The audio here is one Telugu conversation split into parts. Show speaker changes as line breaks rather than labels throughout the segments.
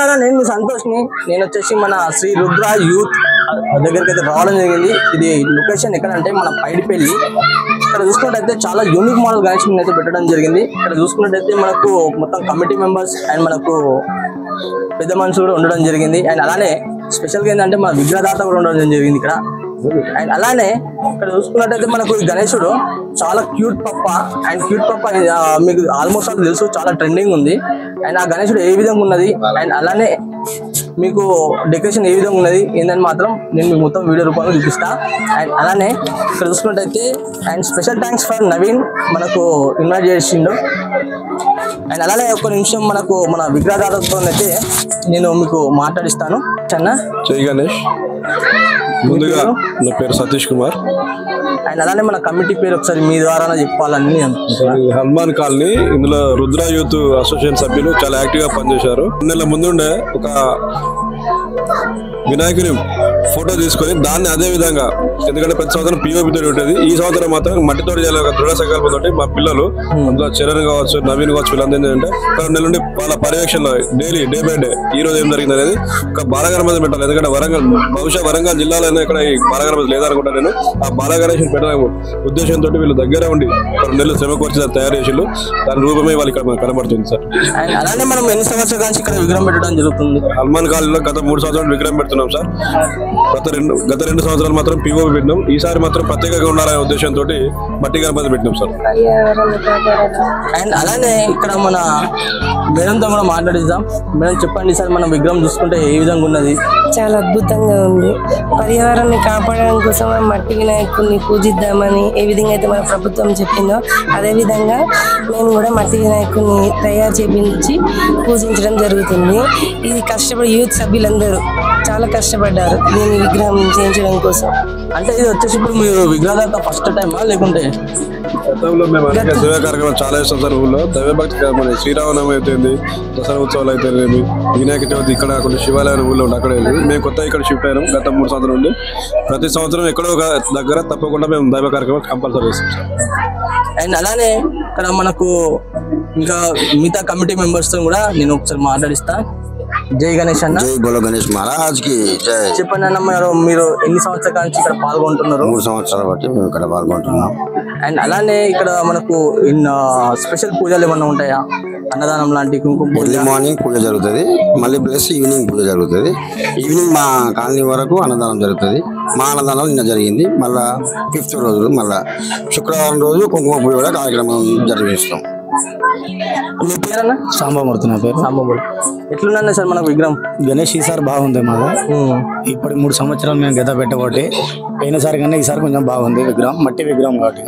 మిత్రులారా, నేను మీ సంతోష్ని. నేను వచ్చేసి మన శ్రీ రుద్ర యూత్ దగ్గరికి అయితే రావడం జరిగింది. ఇది లొకేషన్ ఎక్కడంటే మన పైడిపల్లి. ఇక్కడ చూసుకున్నట్టయితే చాలా యూనిక్ మోడల్ గణేష్ అయితే పెట్టడం జరిగింది. ఇక్కడ చూసుకున్నట్టయితే మనకు మొత్తం కమిటీ మెంబర్స్ అండ్ మనకు పెద్ద మనుషులు కూడా ఉండడం జరిగింది. అండ్ అలానే స్పెషల్గా ఏంటంటే మన విగ్రహదాత కూడా ఉండడం జరిగింది ఇక్కడ. అండ్ అలానే ఇక్కడ చూసుకున్నట్టయితే మనకు ఈ గణేశుడు చాలా క్యూట్ పప్ప. అండ్ క్యూట్ పప్ప మీకు ఆల్మోస్ట్ ఆల్ తెలుసు, చాలా ట్రెండింగ్ ఉంది. అండ్ ఆ గణేశుడు ఏ విధంగా ఉన్నది అండ్ అలానే మీకు డెకరేషన్ ఏ విధంగా ఉన్నది ఏందని మాత్రం నేను మీకు మొత్తం వీడియో రూపంలో చూపిస్తా. అండ్ అలానే ఇక్కడ చూసుకున్నట్టయితే and special thanks for Naveen మనకు ఇన్వైట్ చేసిండు. అండ్ అలానే ఒక్క నిమిషం మనకు మన విగ్రహదాతతో అయితే నేను మీకు మాట్లాడిస్తాను.
జై గణేష్. ముందుగా నా పేరు సతీష్ కుమార్.
అండ్ అలానే మన కమిటీ పేరు ఒకసారి మీ ద్వారా చెప్పాలని
హనుమాన్ కాలనీ. ఇందులో రుద్ర యూత్ అసోసియేషన్ సభ్యులు చాలా యాక్టివ్ గా పనిచేశారు. నెల ముందుండే ఒక వినాయకుని ఫోటో తీసుకొని దాన్ని అదే విధంగా, ఎందుకంటే ప్రతి సంవత్సరం పిఓపితో ఉంటుంది, ఈ సంవత్సరం మాత్రం మట్టితో చేయాలి ఒక దృఢ సంకల్పంతో మా పిల్లలు అందులో చరణ్ కావచ్చు, నవీన్ కావచ్చు, వీళ్ళంతా ఏంటంటే 2 నెలల నుండి వాళ్ళ పర్యవేక్షణలో డైలీ డే బై డే ఈ రోజు ఏం జరిగింది అనేది ఒక బాలగణపతి పెట్టాలి. ఎందుకంటే బహుశా వరంగల్ జిల్లాలో ఇక్కడ ఈ బాలగణపతి లేదనుకుంటా నేను. ఆ బాలగణేశం పెట్టడం ఉద్దేశంతో వీళ్ళు దగ్గర ఉండి 2 నెలలు శ్రమ కోర్చి తయారు చేసి దాని రూపమే వాళ్ళు ఇక్కడ కనబడుతుంది సార్.
అలానే మనం ఎన్ని సంవత్సరాల నుంచి ఇక్కడ విగ్రహం పెట్టడం జరుగుతుంది?
హనుమాన్ కాలనీలో గత 3 సంవత్సరాలు విగ్రహం పెడుతున్నాం సార్. గత 2 సంవత్సరాలు మాత్రం పిఓపి పెట్టినాం. ఈసారి మాత్రం ప్రత్యేకంగా ఉండాలనే ఉద్దేశంతో మట్టి గణపతి పెట్టినాం సార్.
అండ్ అలానే ఇక్కడ మన మేడంతో కూడా మాట్లాడిద్దాం. మేడం చెప్పండి సార్, మన విగ్రహం చూసుకుంటే ఏ విధంగా ఉన్నది?
చాలా అద్భుతంగా ఉంది. పర్యావరణాన్ని కాపాడడం కోసం మట్టి వినాయకుడిని పూజిద్దామని ఏ విధంగా అయితే మన ప్రభుత్వం చెప్పిందో అదే విధంగా మేము కూడా మట్టి వినాయకుడిని తయారు చేయించి పూజించడం జరుగుతుంది. ఇది కష్టపడి యూత్ సభ్యులందరూ చాలా కష్టపడ్డారు దీన్ని విగ్రహం చేయించడం కోసం.
అంటే ఇది వచ్చేసి ఇప్పుడు మీరు విగ్రహదాత ఫస్ట్ టైమా లేకుంటే?
గతంలో మేము అనేక దైవ కార్యక్రమాలు చాలా చేస్తాం సార్. ఊళ్ళో దైవభక్తి కార్యక్రమాలు శ్రీరామనవమి అయితేంది, దసరా ఉత్సవాలు అయితేనేమి, వినాయక చవితి ఇక్కడ కొన్ని శివాలయాలు ఊళ్ళో ఉండి అక్కడే మేము కొత్తగా ఇక్కడ షిఫ్ట్ అయ్యాం గత 3 సంవత్సరాల నుండి. ప్రతి సంవత్సరం ఎక్కడో ఒక దగ్గర తప్పకుండా మేము దైవ కార్యక్రమాలు కంపల్సరీ చేస్తాం సార్.
అండ్ అలానే ఇక్కడ మనకు ఇంకా మిగతా కమిటీ మెంబర్స్ తో కూడా నేను ఒకసారి మాట్లాడిస్తా. జై గణేష్ అన్న.
జై బోలో గణేష్ మహారాజ్ కి జై.
చెప్పండి అన్న, మీరు ఎన్ని సంవత్సరాల నుంచి ఇక్కడ పాల్గొంటున్నారు?
3 సంవత్సరాల బట్టి మేము ఇక్కడ పాల్గొంటున్నాం.
అండ్ అలానే ఇక్కడ మనకు స్పెషల్ పూజలు ఏమన్నా ఉంటాయా? అన్నదానం లాంటి కుంకుమ
ఎర్లీ మార్నింగ్ పూజ జరుగుతుంది, మళ్ళీ ప్లస్ ఈవినింగ్ పూజ జరుగుతుంది. ఈవినింగ్ మా కాలనీ వరకు అన్నదానం జరుగుతుంది. మా అన్నదానం నిన్న జరిగింది. మళ్ళా 5th రోజు మళ్ళా శుక్రవారం రోజు కుంకుమ పూజ కూడా కార్యక్రమం జరిపిస్తాం.
మీ పేరన్నా?
సాంబమూర్తి నా పేరు.
సాంబమూర్తి. ఎట్లున్నా సార్ మనకు విగ్రహం?
గణేష్ ఈసారి బాగుంది మాది. ఇప్పుడు 3 సంవత్సరాలు మేము గత పెట్టబట్టి పోయినసారి కన్నా ఈసారి కొంచెం బాగుంది విగ్రహం, మట్టి విగ్రహం కాబట్టి.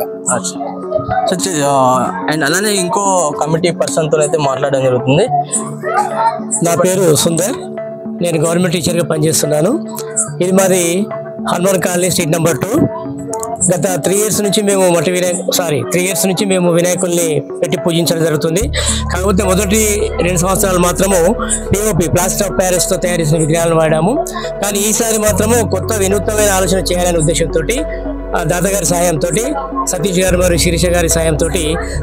అండ్ అలానే ఇంకో కమిటీ పర్సన్ తో అయితే మాట్లాడడం జరుగుతుంది.
నా పేరు సుందర్, నేను గవర్నమెంట్ టీచర్గా పనిచేస్తున్నాను. ఇది మాది హనుమాన్ కాలనీ స్ట్రీట్ నెంబర్ 2. గత 3 years నుంచి మేము 3 years నుంచి మేము వినాయకుల్ని పెట్టి పూజించడం జరుగుతుంది. కాకపోతే మొదటి 2 సంవత్సరాలు మాత్రము పిఓపి ప్లాస్టర్ ఆఫ్ ప్యారిస్ తో తయారు చేసిన విగ్రహాలను వాడాము. కానీ ఈసారి మాత్రము కొత్త వినూత్నమైన ఆలోచన చేయాలనే ఉద్దేశంతో దాదాగారి సాయంతో, సతీష్ గారు మరియు శిరీష గారి సాయంతో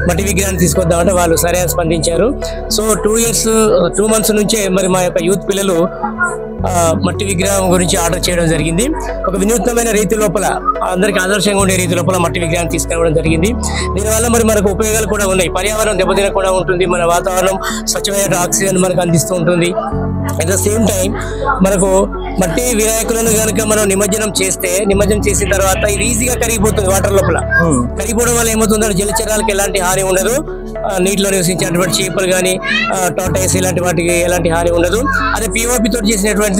మట్టి విగ్రహాన్ని తీసుకొద్దామంటే వాళ్ళు సరైన స్పందించారు. సో 2 months నుంచే మరి మా యొక్క యూత్ పిల్లలు మట్టి విగ్రహం గురించి ఆర్డర్ చేయడం జరిగింది. ఒక వినూత్నమైన రీతి లోపల అందరికి ఆదర్శంగా ఉండే రీతి లోపల మట్టి విగ్రహాన్ని తీసుకురావడం జరిగింది. దీనివల్ల మరి మనకు ఉపయోగాలు కూడా ఉన్నాయి. పర్యావరణం దెబ్బతినకుండా ఉంటుంది, మన వాతావరణం స్వచ్ఛమైన ఆక్సిజన్ మనకు అందిస్తూ ఉంటుంది. అట్ ద సేమ్ టైం మనకు మట్టి వినాయకులను కనుక మనం నిమజ్జనం చేసిన తర్వాత ఇది ఈజీగా కరిగిపోతుంది. వాటర్ లోపల కరిగిపోవడం వల్ల ఏమవుతుందంటే జలచరాలకు ఎలాంటి హాని ఉండదు, నీటిలో నివసించేటువంటి చేపలు కానీ టాటాయిస్ ఇలాంటి వాటికి ఎలాంటి హాని ఉండదు. అదే పిఓపి తోటి చేసినటువంటి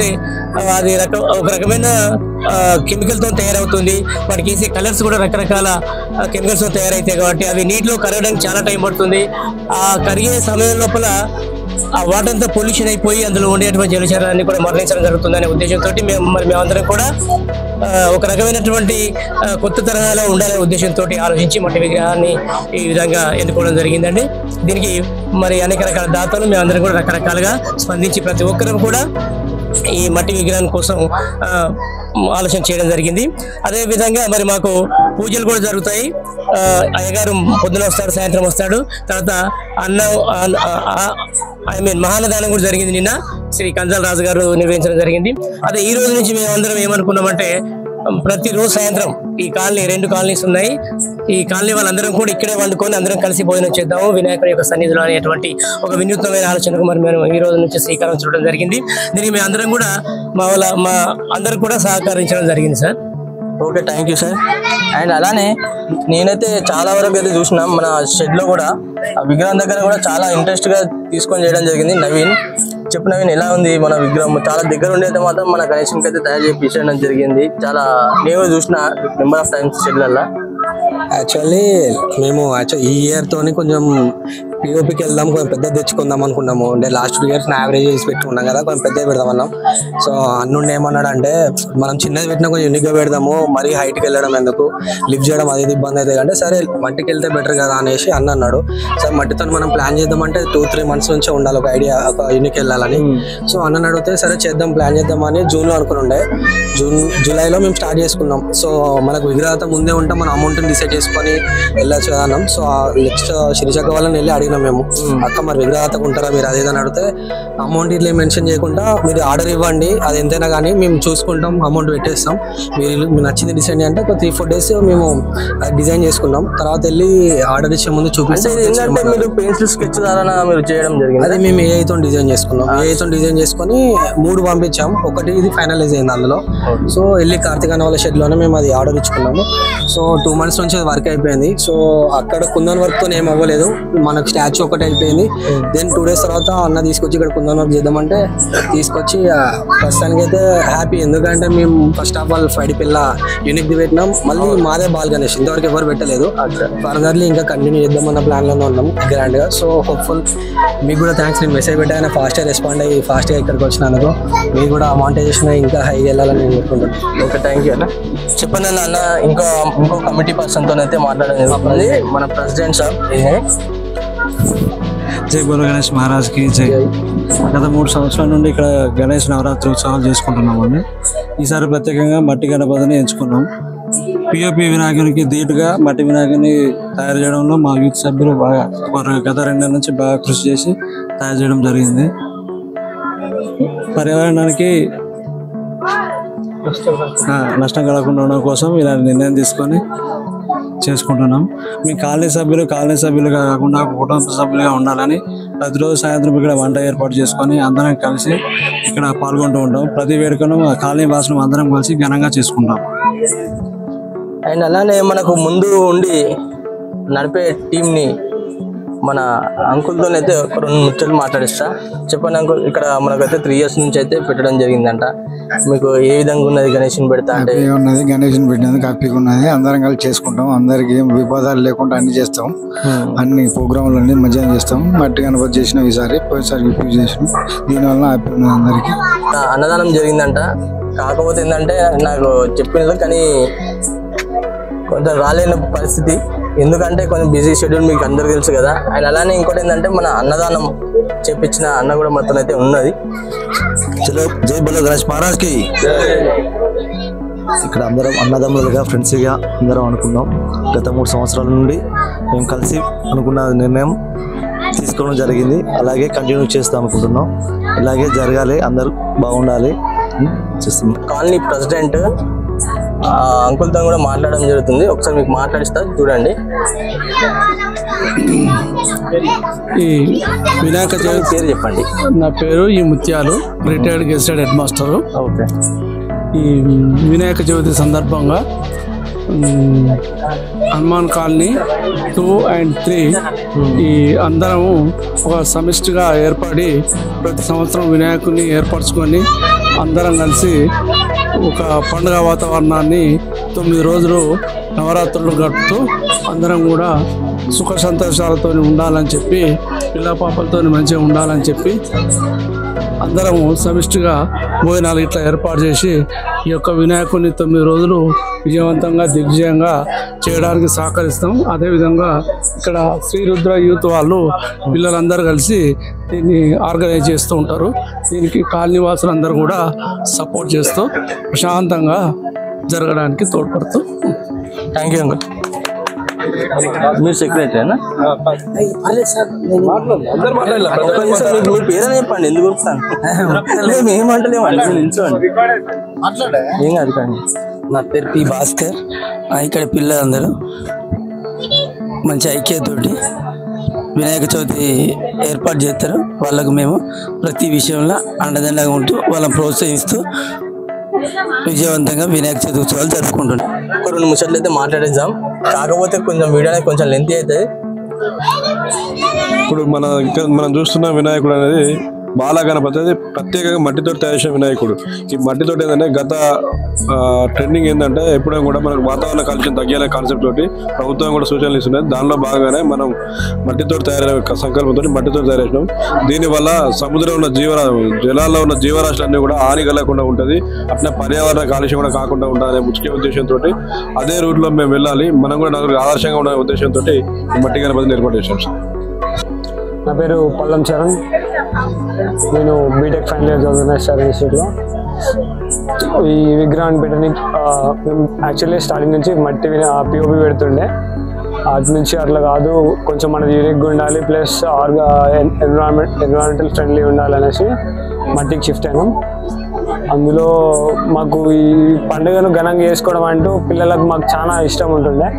అది ఒక రకమైన కెమికల్ తో తయారవుతుంది. వాటికి వేసే కలర్స్ కూడా రకరకాల కెమికల్స్ తో తయారైతాయి కాబట్టి అవి నీటిలో కరగడానికి చాలా టైం పడుతుంది. ఆ కరిగే సమయం లోపల ఆ వాటర్ అంతా పొల్యూషన్ అయిపోయి అందులో ఉండేటువంటి జలచరాన్ని కూడా మరణించడం జరుగుతుంది అనే ఉద్దేశంతో మేమందరం కూడా ఒక రకమైనటువంటి కొత్త తరహాలో ఉండాలనే ఉద్దేశంతో ఆలోచించి మట్టి విగ్రహాన్ని ఈ విధంగా ఎన్నుకోవడం జరిగిందండి. దీనికి మరి అనేక రకాల దాతలు మేమందరం కూడా రకరకాలుగా స్పందించి ప్రతి ఒక్కరం కూడా ఈ మట్టి విగ్రహం కోసం ఆలోచన చేయడం జరిగింది. అదేవిధంగా మరి మాకు పూజలు కూడా జరుగుతాయి. అయ్యగారు పొద్దున వస్తాడు, సాయంత్రం వస్తాడు. తర్వాత మహానదానం కూడా జరిగింది. నిన్న శ్రీ కంజాల రాజు గారు నిర్వహించడం జరిగింది. అదే ఈ రోజు నుంచి మేము అందరం ఏమనుకున్నామంటే ప్రతిరోజు సాయంత్రం ఈ కాలనీ 2 కాలనీస్ ఉన్నాయి. ఈ కాలనీ వాళ్ళందరం కూడా ఇక్కడే వండుకొని అందరం కలిసి భోజనం చేద్దాము వినాయకుడి యొక్క సన్నిధిలో అనేటువంటి ఒక వినూత్నమైన ఆలోచనకు మరి మేము ఈ రోజు నుంచి శ్రీకారం చుట్టడం జరిగింది. దీనికి మేము అందరం కూడా మా అందరికి కూడా సహకరించడం జరిగింది sir.
Okay, thank you sir. And అలానే నేనైతే చాలా వరకు అయితే చూసినాం మన షెడ్ లో కూడా ఆ విగ్రహం దగ్గర కూడా చాలా ఇంట్రెస్ట్ గా తీసుకొని చేయడం జరిగింది. నవీన్ చెప్పు, నవీన్ ఎలా ఉంది మన విగ్రహం? చాలా దగ్గర ఉండి అయితే మాత్రం మన గణేష్కి అయితే తయారు చేయించడం జరిగింది. చాలా నేను చూసిన నెంబర్ ఆఫ్ టైమ్స్ షెడ్లల్లో.
యాక్చువల్లీ మేము ఈ ఇయర్ తోని కొంచెం పిఓపికి వెళ్దాం, కొంచెం పెద్ద తెచ్చుకుందాం అనుకున్నాము. అంటే లాస్ట్ 2 years యావరేజ్ చేసి పెట్టుకున్నాం కదా, కొంచెం పెద్దగా పెడదాం అన్నాం. సో అన్నుండి ఏమన్నాడు అంటే మనం చిన్నది పెట్టినా కొంచెం యూనిక్గా పెడదాము, మరీ హైట్కి వెళ్ళడం ఎందుకు, లిఫ్ట్ చేయడం అది ఇబ్బంది అవుతుంది అంటే సరే మట్టికి వెళ్తే బెటర్ కదా అనేసి అన్నాడు. సరే మట్టితో మనం ప్లాన్ చేద్దామంటే 2-3 months నుంచే ఉండాలి ఒక ఐడియా, ఒక యూనిక్ వెళ్ళాలని. సో అన్న అడిగితే సరే చేద్దాం, ప్లాన్ చేద్దామని జూన్లో అనుకుని ఉండే. జూలైలో మేము స్టార్ట్ చేసుకున్నాం. సో మనకు విగ్రహత ముందే ఉంటే మనం అమౌంట్ని డిసైడ్ చేసుకొని వెళ్ళచ్చు కదా అన్నాం. సో నెక్స్ట్ శిరీషక్క వాళ్ళని వెళ్ళి అడిగినాం మేము, అక్క మరి విగ్రహతకు ఉంటారా మీరు అది ఏదని అడిగితే అమౌంట్ ఇట్లా మెన్షన్ చేయకుండా మీరు ఆర్డర్ ఇవ్వండి, అది ఎంతైనా కానీ మేము చూసుకుంటాం, అమౌంట్ పెట్టేస్తాం, మీరు నచ్చింది డిసైడ్ అంటే ఒక 3-4 days మేము డిజైన్ చేసుకున్నాం. తర్వాత వెళ్ళి ఆర్డర్ ఇచ్చే ముందు చూపిస్తే
మీరు పెన్సిల్ స్కెచ్ ద్వారా మీరు చేయడం జరిగింది.
అది మేము ఏఐతో డిజైన్ చేసుకున్నాం. ఏఐతో డిజైన్ చేసుకుని 3 పంపించాం, ఒకటి ఇది ఫైనలైజ్ అయింది అందులో. సో వెళ్ళి కార్తీక్ అన్న వాళ్ళ షెడ్ లోనే మేము అది ఆర్డర్ ఇచ్చుకున్నాము. సో 2 months నుంచి వర్క్ అయిపోయింది. సో అక్కడ కుందన్ వర్క్ తో ఏం అవ్వలేదు, మనకు స్టాచ్యూ ఒకటి అయిపోయింది. దెన్ 2 days తర్వాత అన్న తీసుకొచ్చి ఇక్కడ కుందన్ వర్క్ చేద్దామంటే తీసుకొచ్చి ప్రస్తుతానికి అయితే హ్యాపీ. ఎందుకంటే మేము ఫస్ట్ ఆఫ్ ఆల్ ఫ్రైడే పిల్ల యూనిక్ ది పెట్టినాం, మళ్ళీ మాదే బాల్ గణేష్ ఇంతవరకు ఎవరు పెట్టలేదు. ఫర్దర్లీ ఇంకా కంటిన్యూ చేద్దామన్న ప్లాన్ లోనే ఉన్నాం గ్రాండ్ గా. సో హోప్ఫుల్ మీకు కూడా థ్యాంక్స్, నేను మెసేజ్ పెట్టాను ఫాస్ట్గా రెస్పాండ్ అయ్యి ఫాస్ట్గా ఇక్కడికి వచ్చినందుకు. మీకు కూడా అమౌంటైజేషన్ ఇంకా హై వెళ్ళాలని నేను కోరుకుంటున్నాను.
ఓకే, థ్యాంక్ యూ అన్న. చెప్పండి అన్న, ఇంకో కమిటీ పర్సన్ తో అయితే మాట్లాడడం జరుగుతుంది. మన ప్రెసిడెంట్ సార్.
జై బోలో గణేష్ మహారాజ్కి జై. గత 3 సంవత్సరాల నుండి ఇక్కడ గణేష్ నవరాత్రి ఉత్సవాలు చేసుకుంటున్నామండి. ఈసారి ప్రత్యేకంగా మట్టి గణపతిని ఎంచుకున్నాం. పిఓపి వినాయకునికి ధీటుగా మట్టి వినాయకుని తయారు చేయడంలో మా యూత్ సభ్యులు బాగా గత 2 నెలల నుంచి బాగా కృషి చేసి తయారు చేయడం జరిగింది. పర్యావరణానికి నష్టం కలగకుండా ఉండడం కోసం ఇలాంటి నిర్ణయం తీసుకొని చేసుకుంటున్నాం. మీ కాలనీ సభ్యులుగా కాకుండా కుటుంబ సభ్యులుగా ఉండాలని ప్రతిరోజు సాయంత్రం ఇక్కడ వంట ఏర్పాటు చేసుకొని అందరం కలిసి ఇక్కడ పాల్గొంటూ ఉంటాం. ప్రతి వేడుకను కాలనీ వాసులు అందరం కలిసి ఘనంగా చేసుకుంటాం.
అండ్ అలానే మనకు ముందు ఉండి నడిపే టీంని మన అంకుల్తో అయితే 2 ముచ్చట్లు మాట్లాడిస్తా. చెప్పండి అంకుల్, ఇక్కడ మనకైతే 3 years నుంచి అయితే పెట్టడం జరిగిందంట. మీకు ఏ విధంగా ఉన్నది గణేష్ని పెడతా అంటే?
ఉన్నది గణేష్ని పెట్టినందుకు హ్యాపీగా ఉన్నది. అందరం కలిసి చేసుకుంటాం, అందరికి ఏం వివాదాలు లేకుండా అన్ని చేస్తాం, అన్ని ప్రోగ్రాంలు అన్ని మంచిగా చేస్తాం. మట్టి గణపతి చేసినాం ఈసారి, పోయినసారి రిపీట్ చేసినాం. దీనివల్ల హ్యాపీ ఉన్నది అందరికి.
అన్నదానం జరిగిందంట, కాకపోతే ఏంటంటే నాకు చెప్పినది కానీ కొంచెం రాలేని పరిస్థితి, ఎందుకంటే కొంచెం బిజీ షెడ్యూల్ మీకు అందరు తెలుసు కదా. అండ్ అలానే ఇంకోటి ఏంటంటే మన అన్నదానం చేపించిన అన్న కూడా మొత్తం అయితే ఉన్నది.
జై బోలో గణేష్ మహారాజ్కి. ఇక్కడ అందరం అన్నదమ్ములుగా ఫ్రెండ్స్గా అందరం అనుకున్నాం. గత 3 సంవత్సరాల నుండి మేము కలిసి అనుకున్న నిర్ణయం తీసుకోవడం జరిగింది. అలాగే కంటిన్యూ చేస్తాం అనుకుంటున్నాం. ఇలాగే జరగాలి, అందరూ బాగుండాలి చేస్తున్నాం.
కాలనీ ప్రెసిడెంట్ అంకుల్తో కూడా మాట్లాడడం జరుగుతుంది. ఒకసారి మీకు మాట్లాడిస్తా, చూడండి.
ఈ వినాయక చవితి
పేరు చెప్పండి.
నా పేరు ఈ ముత్యాలు, రిటైర్డ్ గెస్టెడ్ హెడ్ మాస్టర్.
ఓకే.
ఈ వినాయక చవితి సందర్భంగా హనుమాన్ కాలనీ 2 and 3 ఈ అందరము ఒక సమిష్టిగా ఏర్పడి ప్రతి సంవత్సరం వినాయకుడిని ఏర్పరచుకొని అందరం కలిసి ఒక పండుగ వాతావరణాన్ని 9 రోజులు నవరాత్రులు గడుపుతూ అందరం కూడా సుఖ సంతోషాలతో ఉండాలని చెప్పి, పిల్ల పాపలతో మంచిగా ఉండాలని చెప్పి అందరం సమిష్టిగా భోజనాలు ఇట్లా ఏర్పాటు చేసి ఈ యొక్క వినాయకుడిని 9 రోజులు విజయవంతంగా దిగ్విజయంగా చేయడానికి సహకరిస్తాం. అదేవిధంగా ఇక్కడ శ్రీరుద్ర యూత్ వాళ్ళు పిల్లలందరూ కలిసి దీన్ని ఆర్గనైజ్ చేస్తూ ఉంటారు. దీనికి కాలనీ వాసులందరూ కూడా సపోర్ట్ చేస్తూ ప్రశాంతంగా జరగడానికి తోడ్పడుతూ
థ్యాంక్ యూ అంకుల్. మీరు సెక్రటరీనా? మీ పేరైనా చెప్పండి, ఎందుకు గుర్తాను ఏమంటలేమండి, నిల్చోండి, ఏం కాదు కానీ.
నా పేరు పి భాస్కర్. ఇక్కడ పిల్లలందరూ మంచి ఐక్యతోటి వినాయక చవితి ఏర్పాటు చేస్తారు. వాళ్ళకు మేము ప్రతి విషయంలో అండదండగా ఉంటూ వాళ్ళని ప్రోత్సహిస్తూ విజయవంతంగా వినాయక చవితి ఉత్సవాలు జరుపుకుంటున్నాం.
ఒక 2 నిమిషాలు అయితే మాట్లాడేద్దాం, కాకపోతే కొంచెం వీడియో అనేది కొంచెం లెంతీ అవుతుంది.
ఇప్పుడు మనం చూస్తున్న వినాయకుడు అనేది బాలగణపతి, అది ప్రత్యేకంగా మట్టితో తయారు చేసిన వినాయకుడు. ఈ మట్టితో ఏంటంటే గత ట్రెండింగ్ ఏంటంటే ఎప్పుడైనా కూడా మనకు వాతావరణ కాలుష్యం తగ్గాలనే కాన్సెప్ట్ తోటి ప్రభుత్వం కూడా సూచనలు ఇస్తున్నాయి. దానిలో భాగంగానే మనం మట్టితో తయారైన సంకల్పంతో మట్టితో తయారు చేసినాం. దీనివల్ల సముద్రంలో ఉన్న జలాల్లో ఉన్న జీవరాశులన్నీ కూడా హాని కలగకుండా ఉంటుంది, అట్లా పర్యావరణ కాలుష్యం కూడా కాకుండా ఉంటుందనే ముఖ్య ఉద్దేశంతో అదే రూట్లో మేము వెళ్ళాలి, మనం కూడా నలుగురికి ఆదర్శంగా ఉన్న ఉద్దేశంతో మట్టి గణపతిని ఏర్పాటు చేసాం.
నా పేరు పల్లం చరణ్. నేను బీటెక్ ఫైనల్ ఇయర్ చదువుతున్నా స్టార్ ఇన్స్టిట్యూట్లో. ఈ విగ్రహాన్ని పెట్టడానికి మేము యాక్చువల్లీ స్టార్టింగ్ నుంచి మట్టి పిఓపి పెడుతుండే. అటు నుంచి అట్లా కాదు, కొంచెం మనది యూనిక్గా ఉండాలి, ప్లస్ ఎన్విరాన్మెంటల్ ఫ్రెండ్లీ ఉండాలి అనేసి మట్టికి షిఫ్ట్ అయినాం. అందులో మాకు ఈ పండుగను ఘనంగా చేసుకోవడం అంటూ పిల్లలకు మాకు చాలా ఇష్టం ఉంటుండే.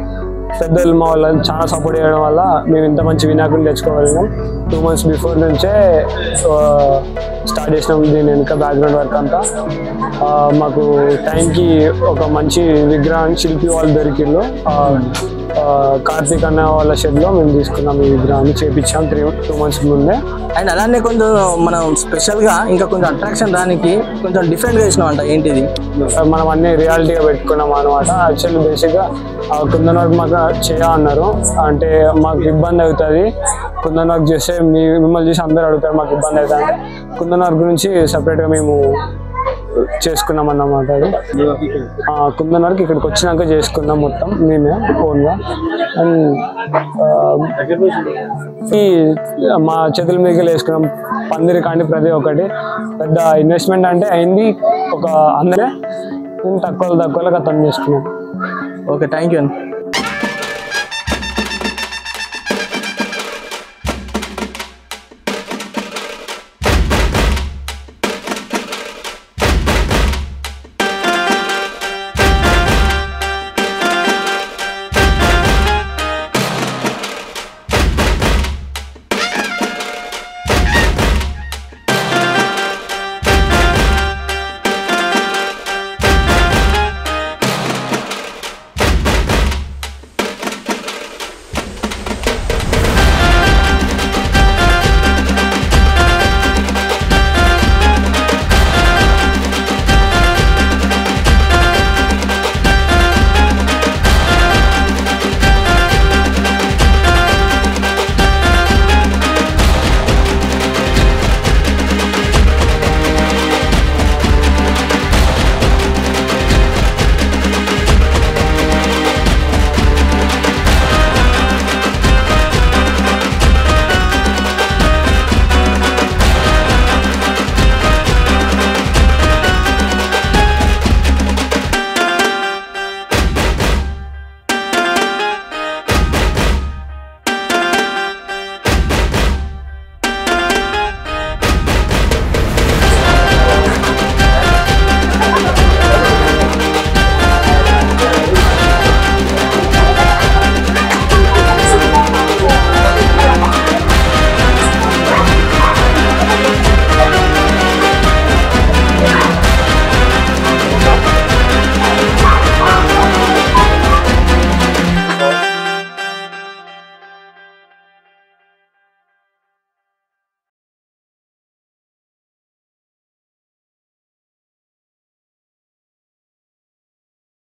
పెద్దలు మా వాళ్ళని చాలా సపోర్ట్ చేయడం వల్ల మేము ఇంత మంచి వినాయకుడిని తెచ్చుకోగలిగినాం. 2 months బిఫోర్ నుంచే స్టార్ట్ చేసినాం దీని వెనుక బ్యాక్గ్రౌండ్ వర్క్ అంతా. మాకు టైంకి ఒక మంచి విగ్రహాన్ని శిల్పి వాళ్ళు దొరికిళ్ళు. కార్తీక్ అన్న వాళ్ళ షెడ్లో మేము తీసుకున్నాం ఈ విగ్రహాన్ని, చేపించాం 2 months ముందే.
అండ్ అలానే కొంచెం మనం స్పెషల్గా ఇంకా కొంచెం అట్రాక్షన్ దానికి కొంచెం డిఫరెంట్గా చేసినాం అంట. ఏంటిది?
మనం అన్ని రియాలిటీగా పెట్టుకున్నాం అనమాట. యాక్చువల్లీ బేసిక్గా కుందన్ వర్క్ మాకు చేయన్నారు, అంటే మాకు ఇబ్బంది అవుతుంది, కుందన్ వర్క్ చేస్తే మిమ్మల్ని చూసి అందరూ అడుగుతారు, మాకు ఇబ్బంది అవుతుంది అంటే కుందన్ వర్క్ గురించి సపరేట్గా మేము చేసుకున్నాం అన్నమాట. అది కుందన్ వర్క్ ఇక్కడికి వచ్చినాక చేసుకున్నాం మొత్తం మేమే ఓన్గా. అండ్ మా చేతుల మీదకి వేసుకున్నాం పందిరి కానీ ప్రతి ఒక్కటి. పెద్ద ఇన్వెస్ట్మెంట్ అంటే అయింది ఒక అందరే, మేము తక్కువలో అర్థం చేసుకున్నాం.
ఓకే, థ్యాంక్ యూ అండి.